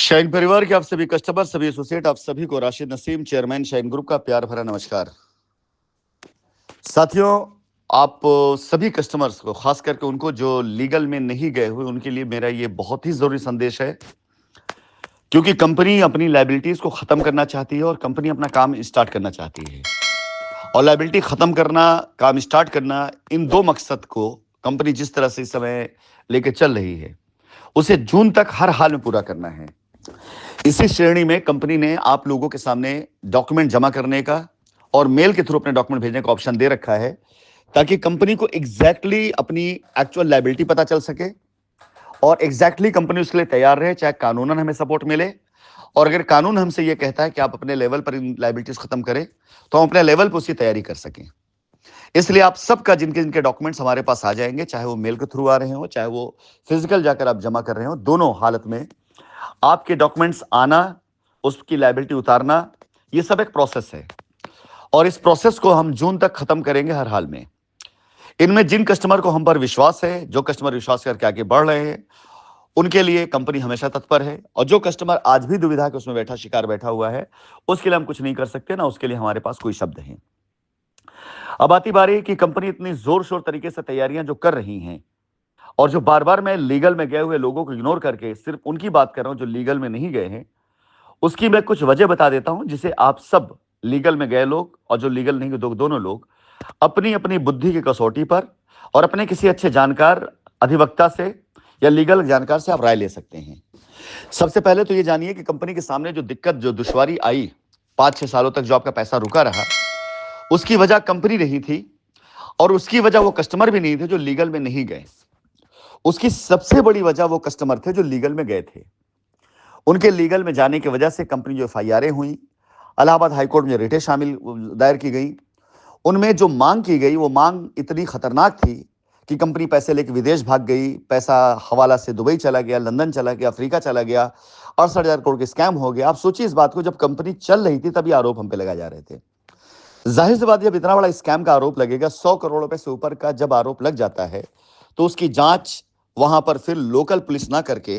Shine परिवार के आप सभी कस्टमर, सभी एसोसिएट, आप सभी को Rashid Naseem, chairman shine group का प्यार भरा नमस्कार। साथियों, आप सभी कस्टमर्स को, खास करके उनको जो लीगल में नहीं गए हुए, उनके लिए मेरा ये बहुत ही जरूरी संदेश है, क्योंकि कंपनी अपनी लायबिलिटीज को खत्म करना चाहती है और कंपनी अपना काम स्टार्ट करना चाहती है। और लायबिलिटी खत्म करना, काम स्टार्ट करना, इन दो मकसद को कंपनी जिस तरह से इस समय लेके चल रही है, उसे जून तक हर हाल में पूरा करना है। इसी श्रेणी में कंपनी ने आप लोगों के सामने डॉक्यूमेंट जमा करने का और मेल के थ्रू अपने डॉक्यूमेंट भेजने का ऑप्शन दे रखा है, ताकि कंपनी को एग्जैक्टली अपनी एक्चुअल लायबिलिटी पता चल सके और एग्जैक्टली कंपनी उसके लिए तैयार रहे, चाहे कानूनन हमें सपोर्ट मिले। और अगर कानून हमसे यह कहता है कि आप अपने लेवल पर इन लायबिलिटीज खत्म करें, तो हम अपने लेवल पर उसकी तैयारी कर सकें। इसलिए आप सबका जिनके जिनके डॉक्यूमेंट्स हमारे पास आ जाएंगे, चाहे वो मेल के थ्रू आ रहे हो, चाहे वो फिजिकल जाकर आप जमा कर रहे हो, दोनों हालत में आपके डॉक्यूमेंट्स आना, उसकी लायबिलिटी उतारना, ये सब एक प्रोसेस है और इस प्रोसेस को हम जून तक खत्म करेंगे हर हाल में। इनमें जिन कस्टमर को हम पर विश्वास है, जो कस्टमर विश्वास करके आगे बढ़ रहे हैं, उनके लिए कंपनी हमेशा तत्पर है। और जो कस्टमर आज भी दुविधा के उसमें शिकार बैठा हुआ है, उसके लिए हम कुछ नहीं कर सकते, ना उसके लिए हमारे पास कोई शब्द है। अब आती बारी कि कंपनी इतनी जोर शोर तरीके से तैयारियां जो कर रही हैं, और जो बार बार मैं लीगल में गए हुए लोगों को इग्नोर करके सिर्फ उनकी बात कर रहा हूं जो लीगल में नहीं गए हैं, उसकी मैं कुछ वजह बता देता हूं, जिसे आप सब लीगल में गए लोग और जो लीगल नहीं गए, दोनों लोग अपनी अपनी बुद्धि की कसौटी पर और अपने किसी अच्छे जानकार अधिवक्ता से या लीगल जानकार से आप राय ले सकते हैं। सबसे पहले तो ये जानिए कि कंपनी के सामने जो दिक्कत, जो दुश्वारी आई 5-6 सालों तक, जो आपका पैसा रुका रहा, उसकी वजह कंपनी नहीं थी और उसकी वजह वो कस्टमर भी नहीं थे जो लीगल में नहीं गए। उसकी सबसे बड़ी वजह वो कस्टमर थे जो लीगल में गए थे। उनके लीगल में जाने की वजह से कंपनी जो एफआईआरें हुई, इलाहाबाद हाईकोर्ट में रिटें शामिल दायर की गई, उनमें जो मांग की गई वो मांग इतनी खतरनाक थी कि कंपनी पैसे लेकर विदेश भाग गई, पैसा हवाला से दुबई चला गया, लंदन चला गया, अफ्रीका चला गया, 68,000 करोड़ के स्कैम हो गया। आप सोचिए इस बात को, जब कंपनी चल रही थी तभी आरोप हम पे लगाए जा रहे थे। जाहिर सी बात, जब इतना बड़ा स्कैम का आरोप लगेगा, 100 करोड़ रुपए से ऊपर का जब आरोप लग जाता है, तो उसकी जांच वहां पर फिर लोकल पुलिस ना करके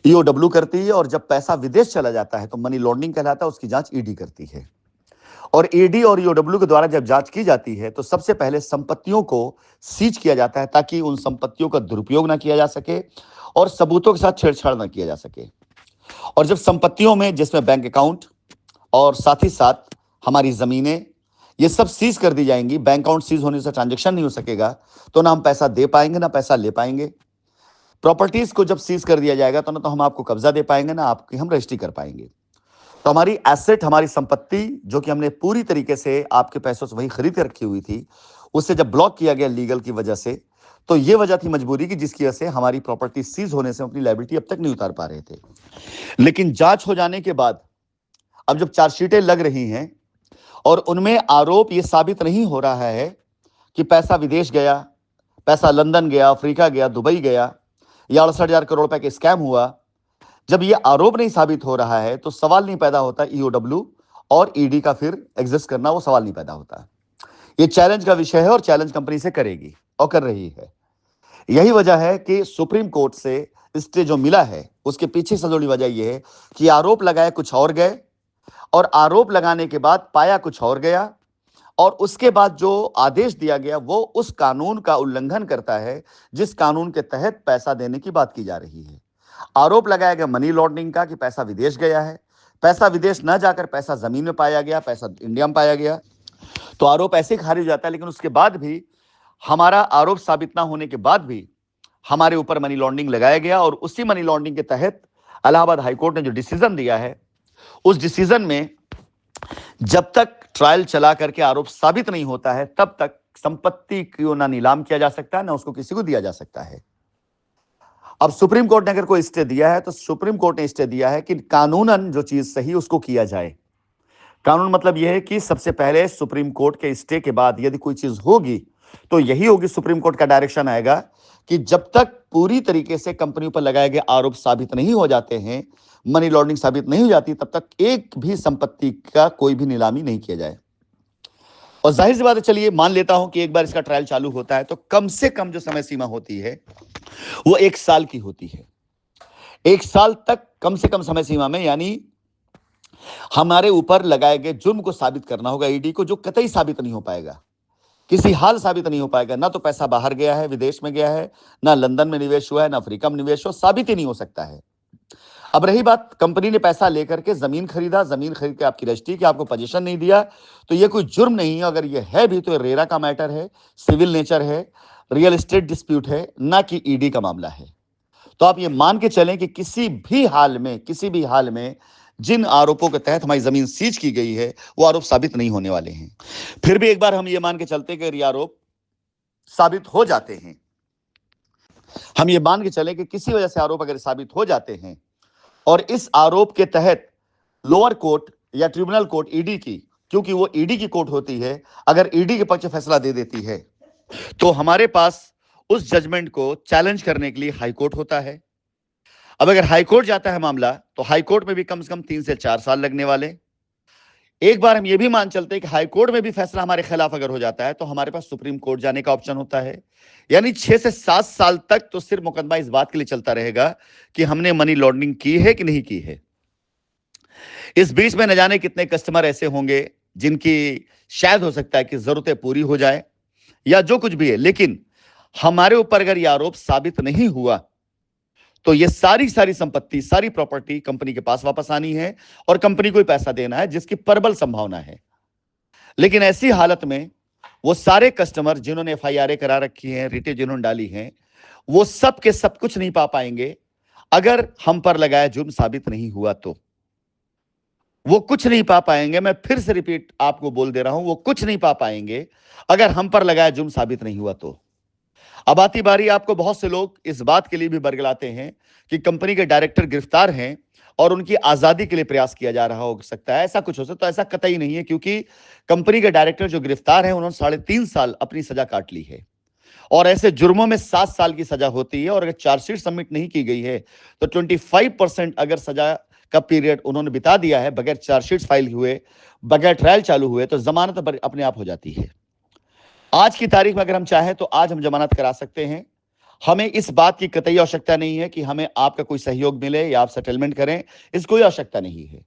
ईओडब्ल्यू करती है, और जब पैसा विदेश चला जाता है तो मनी लॉन्ड्रिंग कहलाता है, उसकी जांच ईडी करती है। और ईडी और ईओडब्ल्यू के द्वारा जब जांच की जाती है तो सबसे पहले संपत्तियों को सीज किया जाता है, ताकि उन संपत्तियों का दुरुपयोग ना किया जा सके और सबूतों के साथ छेड़छाड़ ना किया जा सके। और जब संपत्तियों में, जिसमें बैंक अकाउंट और साथ ही साथ हमारी जमीनें, ये सब सीज कर दी जाएंगी, बैंक अकाउंट सीज होने से ट्रांजैक्शन नहीं हो सकेगा, तो ना हम पैसा दे पाएंगे ना पैसा ले पाएंगे। प्रॉपर्टीज को जब सीज कर दिया जाएगा तो ना तो हम आपको कब्जा दे पाएंगे, ना आपकी हम रजिस्ट्री कर पाएंगे। तो हमारी एसेट, हमारी संपत्ति, जो कि हमने पूरी तरीके से आपके पैसों से वही खरीद के रखी हुई थी, उससे जब ब्लॉक किया गया लीगल की वजह से, तो ये वजह थी मजबूरी की, जिसकी वजह से हमारी प्रॉपर्टी सीज होने से अपनी लायबिलिटी अब तक नहीं उतार पा रहे थे। लेकिन जांच हो जाने के बाद अब जब चार्जशीटें लग रही हैं और उनमें आरोप ये साबित नहीं हो रहा है कि पैसा विदेश गया, पैसा लंदन गया, अफ्रीका गया, दुबई गया, या 68,000 करोड़ रुपए के स्कैम हुआ, जब ये आरोप नहीं साबित हो रहा है तो सवाल नहीं पैदा होता ईओडब्ल्यू और ईडी का फिर एग्जिस्ट करना, वो सवाल नहीं पैदा होता। ये चैलेंज का विषय है और चैलेंज कंपनी से करेगी और कर रही है। यही वजह है कि सुप्रीम कोर्ट से स्टे जो मिला है, उसके पीछे सबसे बड़ी वजह यह है कि आरोप लगाए कुछ और गए, और आरोप लगाने के बाद पाया कुछ और गया, और उसके बाद जो आदेश दिया गया वो उस कानून का उल्लंघन करता है जिस कानून के तहत पैसा देने की बात की जा रही है। आरोप लगाया गया मनी लॉन्ड्रिंग का, कि पैसा विदेश गया है, पैसा विदेश न जाकर पैसा जमीन में पाया गया, पैसा इंडिया में पाया गया, तो आरोप ऐसे खारिज हो जाता है। लेकिन उसके बाद भी, हमारा आरोप साबित ना होने के बाद भी हमारे ऊपर मनी लॉन्ड्रिंग लगाया गया, और उसी मनी लॉन्ड्रिंग के तहत इलाहाबाद हाईकोर्ट ने जो डिसीजन दिया है, उस डिसीजन में जब तक ट्रायल चला करके आरोप साबित नहीं होता है, तब तक संपत्ति को ना नीलाम किया जा सकता है, ना उसको किसी को दिया जा सकता है। अब सुप्रीम कोर्ट ने अगर कोई स्टे दिया है, तो सुप्रीम कोर्ट ने स्टे दिया है कि कानूनन जो चीज सही उसको किया जाए। कानून मतलब यह है कि सबसे पहले सुप्रीम कोर्ट के स्टे के बाद यदि कोई चीज होगी तो यही होगी, सुप्रीम कोर्ट का डायरेक्शन आएगा कि जब तक पूरी तरीके से कंपनी पर लगाए गए आरोप साबित नहीं हो जाते हैं, मनी लॉन्ड्रिंग साबित नहीं हो जाती, तब तक एक भी संपत्ति का कोई भी नीलामी नहीं किया जाए। और जाहिर सी बात है, चलिए मान लेता हूं कि एक बार इसका ट्रायल चालू होता है तो कम से कम जो समय सीमा होती है वो 1 साल की होती है। 1 साल तक कम से कम समय सीमा में, यानी हमारे ऊपर लगाए गए जुर्म को साबित करना होगा ईडी को, जो कतई साबित नहीं हो पाएगा, किसी हाल साबित नहीं हो पाएगा। ना तो पैसा बाहर गया है, विदेश में गया है, ना लंदन में निवेश हुआ है, ना अफ्रीका में निवेश हुआ, साबित ही नहीं हो सकता है। अब रही बात, कंपनी ने पैसा लेकर के जमीन खरीदा, जमीन खरीद के आपकी रजिस्ट्री की, आपको पोजीशन नहीं दिया, तो ये कोई जुर्म नहीं है। अगर ये है भी तो ये रेरा का मैटर है, सिविल नेचर है, रियल एस्टेट डिस्प्यूट है, ना कि ईडी का मामला है। तो आप ये मान के चलें कि किसी भी हाल में जिन आरोपों के तहत हमारी जमीन सीज की गई है, वो आरोप साबित नहीं होने वाले हैं। फिर भी एक बार हम ये मान के चलते हैं कि ये आरोप साबित हो जाते हैं, हम ये मान के चले कि किसी वजह से आरोप अगर साबित हो जाते हैं और इस आरोप के तहत लोअर कोर्ट या ट्रिब्यूनल कोर्ट ईडी की, क्योंकि वो ईडी की कोर्ट होती है, अगर ईडी के पक्ष फैसला दे देती है, तो हमारे पास उस जजमेंट को चैलेंज करने के लिए हाई कोर्ट होता है। अब अगर हाई कोर्ट जाता है मामला, तो हाई कोर्ट में भी कम से कम 3 से 4 साल लगने वाले। एक बार हम ये भी मान चलते हैं कि हाई कोर्ट में भी फैसला हमारे खिलाफ अगर हो जाता है, तो हमारे पास सुप्रीम कोर्ट जाने का ऑप्शन होता है। यानी 6 से 7 साल तक तो सिर्फ मुकदमा इस बात के लिए चलता रहेगा कि हमने मनी लॉन्ड्रिंग की है कि नहीं की है। इस बीच में न जाने कितने कस्टमर ऐसे होंगे जिनकी शायद हो सकता है कि जरूरतें पूरी हो जाए या जो कुछ भी है, लेकिन हमारे ऊपर अगर यह आरोप साबित नहीं हुआ, तो ये सारी संपत्ति, सारी प्रॉपर्टी कंपनी के पास वापस आनी है और कंपनी को ही पैसा देना है, जिसकी प्रबल संभावना है। लेकिन ऐसी हालत में वो सारे कस्टमर जिन्होंने एफआईआर करा रखी है, रिटें जिन्होंने डाली है, वो सब के सब कुछ नहीं पा पाएंगे अगर हम पर लगाया जुर्म साबित नहीं हुआ तो। वो कुछ नहीं पा पाएंगे, मैं फिर से रिपीट आपको बोल दे रहा हूं, वो कुछ नहीं पा पाएंगे अगर हम पर लगाया जुर्म साबित नहीं हुआ तो। अब आती बारी, आपको बहुत से लोग इस बात के लिए भी बरगलाते हैं कि कंपनी के डायरेक्टर गिरफ्तार हैं और उनकी आजादी के लिए प्रयास किया जा रहा हो सकता है, ऐसा कुछ हो सकता है। ऐसा कतई नहीं है, क्योंकि कंपनी के डायरेक्टर जो गिरफ्तार हैं, उन्होंने 3.5 साल अपनी सजा काट ली है और ऐसे जुर्मों में 7 साल की सजा होती है। और अगर चार्जशीट सबमिट नहीं की गई है, तो 25% अगर सजा का पीरियड उन्होंने बिता दिया है बगैर चार्जशीट फाइल हुए, बगैर ट्रायल चालू हुए, तो जमानत अपने आप हो जाती है। आज की तारीख में अगर हम चाहें तो आज हम जमानत करा सकते हैं। हमें इस बात की कतई आवश्यकता नहीं है कि हमें आपका कोई सहयोग मिले या आप सेटलमेंट करें, इसकी कोई आवश्यकता नहीं है।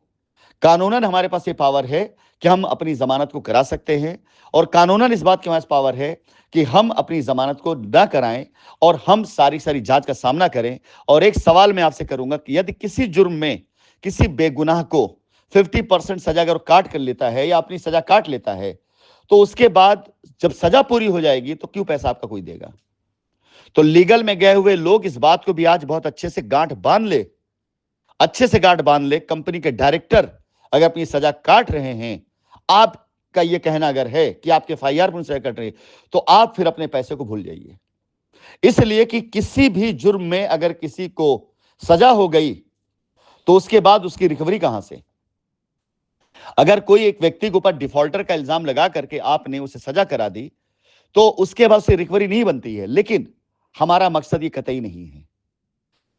कानूनन हमारे पास ये पावर है कि हम अपनी जमानत को करा सकते हैं, और कानूनन इस बात के हमारे पास पावर है कि हम अपनी जमानत को ना कराएं और हम सारी जांच का सामना करें। और एक सवाल मैं आपसे करूंगा कि यदि किसी जुर्म में किसी बेगुनाह को 50% सजा अगर काट कर लेता है या अपनी सजा काट लेता है, तो उसके बाद जब सजा पूरी हो जाएगी तो क्यों पैसा आपका कोई देगा? तो लीगल में गए हुए लोग इस बात को भी आज बहुत अच्छे से गांठ बांध ले, कंपनी के डायरेक्टर अगर अपनी सजा काट रहे हैं, आपका यह कहना अगर है कि आपके एफआईआर पर सजा कट रही है, तो आप फिर अपने पैसे को भूल जाइए। इसलिए कि किसी भी जुर्म में अगर किसी को सजा हो गई, तो उसके बाद उसकी रिकवरी कहां से? अगर कोई एक व्यक्ति के ऊपर डिफॉल्टर का इल्जाम लगा करके आपने उसे सजा करा दी, तो उसके बाद से रिकवरी नहीं बनती है। लेकिन हमारा मकसद ये कतई नहीं है।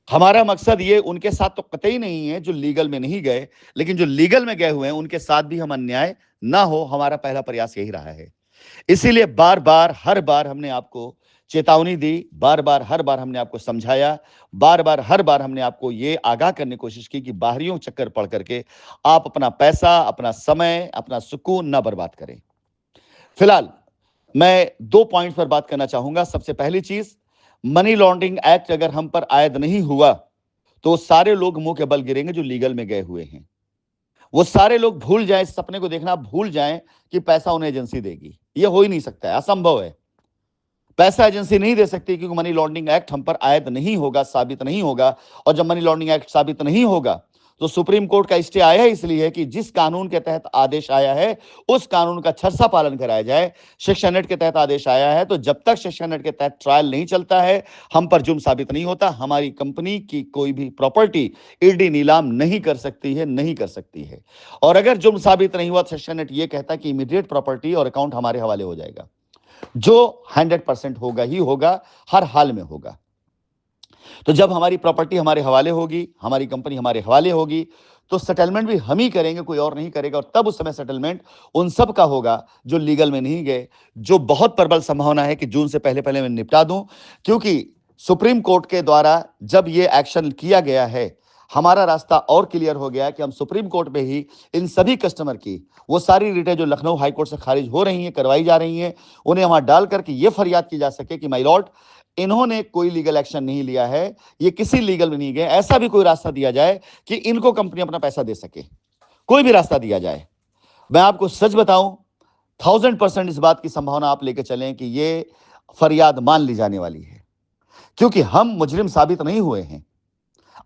हमारा मकसद ये उनके साथ तो कतई नहीं है जो लीगल में नहीं गए, लेकिन जो लीगल में गए हुए हैं उनके साथ भी हम अन्याय ना हो, हमारा पहला प्रयास यही रहा है। इसीलिए बार बार हर बार हमने आपको चेतावनी दी, बार बार हर बार हमने आपको समझाया, बार बार हर बार हमने आपको ये आगाह करने की कोशिश की कि बाहरियों चक्कर पड़ करके आप अपना पैसा, अपना समय, अपना सुकून ना बर्बाद करें। फिलहाल मैं 2 पॉइंट पर बात करना चाहूंगा। सबसे पहली चीज, मनी लॉन्ड्रिंग एक्ट अगर हम पर आयद नहीं हुआ, तो सारे लोग मुंह के बल गिरेंगे जो लीगल में गए हुए हैं। वो सारे लोग भूल जाएं, इस सपने को देखना भूल जाएं कि पैसा उन्हें एजेंसी देगी। ये हो ही नहीं सकता है, असंभव है। पैसा एजेंसी नहीं दे सकती, क्योंकि मनी लॉन्ड्रिंग एक्ट हम पर आयद नहीं होगा, साबित नहीं होगा। और जब मनी लॉन्ड्रिंग एक्ट साबित नहीं होगा, तो सुप्रीम कोर्ट का स्टे आया इसलिए है कि जिस कानून के तहत आदेश आया है उस कानून का छरसा पालन कराया जाए। सेक्शन 8 के तहत आदेश आया है, तो जब तक सेक्शन 8 के तहत ट्रायल नहीं चलता है, हम पर जुर्म साबित नहीं होता, हमारी कंपनी की कोई भी प्रॉपर्टी ईडी नीलाम नहीं कर सकती है। और अगर जुर्म साबित नहीं हुआ, सेक्शन 8 ये कहता है कि इमीडिएट प्रॉपर्टी और अकाउंट हमारे हवाले हो जाएगा, जो 100% होगा ही होगा, हर हाल में होगा। तो जब हमारी प्रॉपर्टी हमारे हवाले होगी, हमारी कंपनी हमारे हवाले होगी, तो सेटलमेंट भी हम ही करेंगे, कोई और नहीं करेगा। और तब उस समय सेटलमेंट उन सब का होगा जो लीगल में नहीं गए, जो बहुत प्रबल संभावना है कि जून से पहले मैं निपटा दूं, क्योंकि सुप्रीम कोर्ट के द्वारा जब ये एक्शन किया गया है, हमारा रास्ता और क्लियर हो गया कि हम सुप्रीम कोर्ट में ही इन सभी कस्टमर की वो सारी रिटें जो लखनऊ हाई कोर्ट से खारिज हो रही हैं, करवाई जा रही हैं, उन्हें वहां डाल करके ये फरियाद की जा सके कि माय लॉर्ड, इन्होंने कोई लीगल एक्शन नहीं लिया है, ये किसी लीगल में नहीं गए, ऐसा भी कोई रास्ता दिया जाए कि इनको कंपनी अपना पैसा दे सके, कोई भी रास्ता दिया जाए। मैं आपको सच बताऊं, 1000% इस बात की संभावना आप लेकर चलें कि ये फरियाद मान ली जाने वाली है, क्योंकि हम मुजरिम साबित नहीं हुए हैं।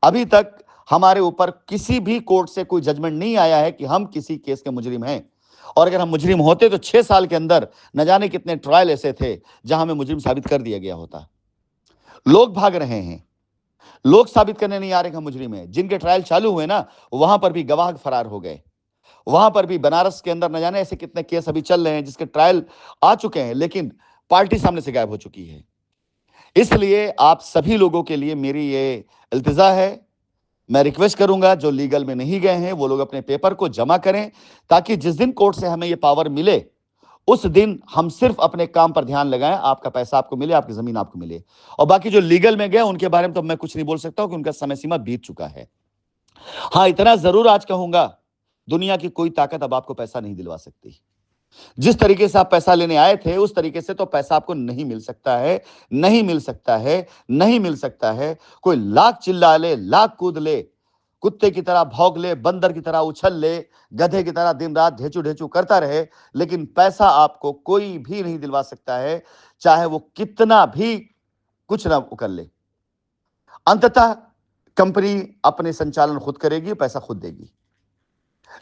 अभी तक हमारे ऊपर किसी भी कोर्ट से कोई जजमेंट नहीं आया है कि हम किसी केस के मुजरिम हैं, और अगर हम मुजरिम होते तो 6 साल के अंदर न जाने कितने ट्रायल ऐसे थे जहां हमें मुजरिम साबित कर दिया गया होता। लोग भाग रहे हैं, लोग साबित करने नहीं आ रहे कि हम मुजरिम हैं। जिनके ट्रायल चालू हुए ना, वहां पर भी गवाह फरार हो गए। वहां पर भी बनारस के अंदर न जाने ऐसे कितने केस अभी चल रहे हैं जिसके ट्रायल आ चुके हैं, लेकिन पार्टी सामने से गायब हो चुकी है। इसलिए आप सभी लोगों के लिए मेरी ये इल्तिजा है, मैं रिक्वेस्ट करूंगा जो लीगल में नहीं गए हैं वो लोग अपने पेपर को जमा करें, ताकि जिस दिन कोर्ट से हमें ये पावर मिले उस दिन हम सिर्फ अपने काम पर ध्यान लगाएं, आपका पैसा आपको मिले, आपकी जमीन आपको मिले। और बाकी जो लीगल में गए उनके बारे में तो मैं कुछ नहीं बोल सकता हूं कि उनका समय सीमा बीत चुका है। हां, इतना जरूर आज कहूंगा, दुनिया की कोई ताकत अब आपको पैसा नहीं दिलवा सकती। जिस तरीके से आप पैसा लेने आए थे उस तरीके से तो पैसा आपको नहीं मिल सकता है, नहीं मिल सकता है, नहीं मिल सकता है। कोई लाख चिल्ला ले, लाख कूद ले, कुत्ते की तरह भौंक ले, बंदर की तरह उछल ले, गधे की तरह दिन रात ढेचू ढेचू करता रहे, लेकिन पैसा आपको कोई भी नहीं दिलवा सकता है, चाहे वो कितना भी कुछ ना कर ले। अंततः कंपनी अपने संचालन खुद करेगी, पैसा खुद देगी।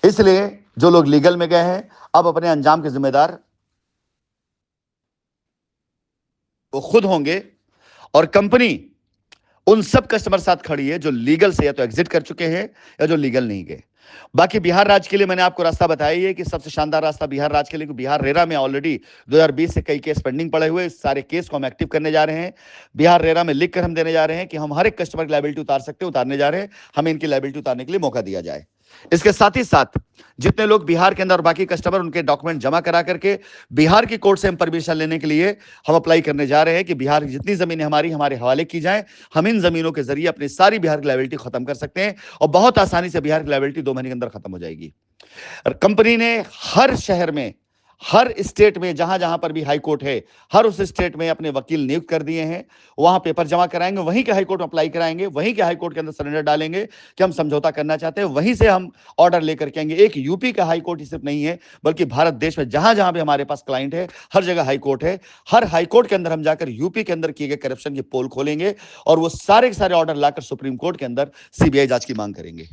इसलिए जो लोग लीगल में गए हैं अब अपने अंजाम के जिम्मेदार वो खुद होंगे, और कंपनी उन सब कस्टमर साथ खड़ी है जो लीगल से या तो एग्जिट कर चुके हैं या जो लीगल नहीं गए। बाकी बिहार राज्य के लिए मैंने आपको रास्ता बताया ही है कि सबसे शानदार रास्ता बिहार राज्य के लिए, बिहार रेरा में ऑलरेडी 2020 से कई केस पेंडिंग पड़े हुए, इस सारे केस को हम एक्टिव करने जा रहे हैं। बिहार रेरा में लिख कर हम देने जा रहे हैं कि हम हर एक कस्टमर की लायबिलिटी उतार सकते हैं, उतारने जा रहे हैं, हमें इनकी लायबिलिटी उतारने के लिए मौका दिया जाए। इसके साथ ही साथ जितने लोग बिहार के अंदर और बाकी कस्टमर उनके डॉक्यूमेंट जमा करा करके बिहार की कोर्ट से हम परमिशन लेने के लिए हम अप्लाई करने जा रहे हैं कि बिहार की जितनी जमीनें हमारे हवाले की जाए, हम इन जमीनों के जरिए अपनी सारी बिहार की लायबिलिटी खत्म कर सकते हैं, और बहुत आसानी से बिहार की लायबिलिटी 2 महीने के अंदर खत्म हो जाएगी। कंपनी ने हर शहर में, हर स्टेट में जहां जहां पर भी हाई कोर्ट है, हर उस स्टेट में अपने वकील नियुक्त कर दिए हैं। वहां पेपर जमा कराएंगे, वहीं के हाई कोर्ट में अप्लाई कराएंगे, वहीं के हाई कोर्ट के अंदर सरेंडर डालेंगे कि हम समझौता करना चाहते हैं, वहीं से हम ऑर्डर लेकर के आएंगे। एक यूपी का हाई कोर्ट ही सिर्फ नहीं है, बल्कि भारत देश में जहां जहां भी हमारे पास क्लाइंट है, हर जगह हाई कोर्ट है। हर हाई कोर्ट के अंदर हम जाकर यूपी के अंदर किए गए करप्शन की पोल खोलेंगे और वो सारे के सारे ऑर्डर लाकर सुप्रीम कोर्ट के अंदर सीबीआई जांच की मांग करेंगे।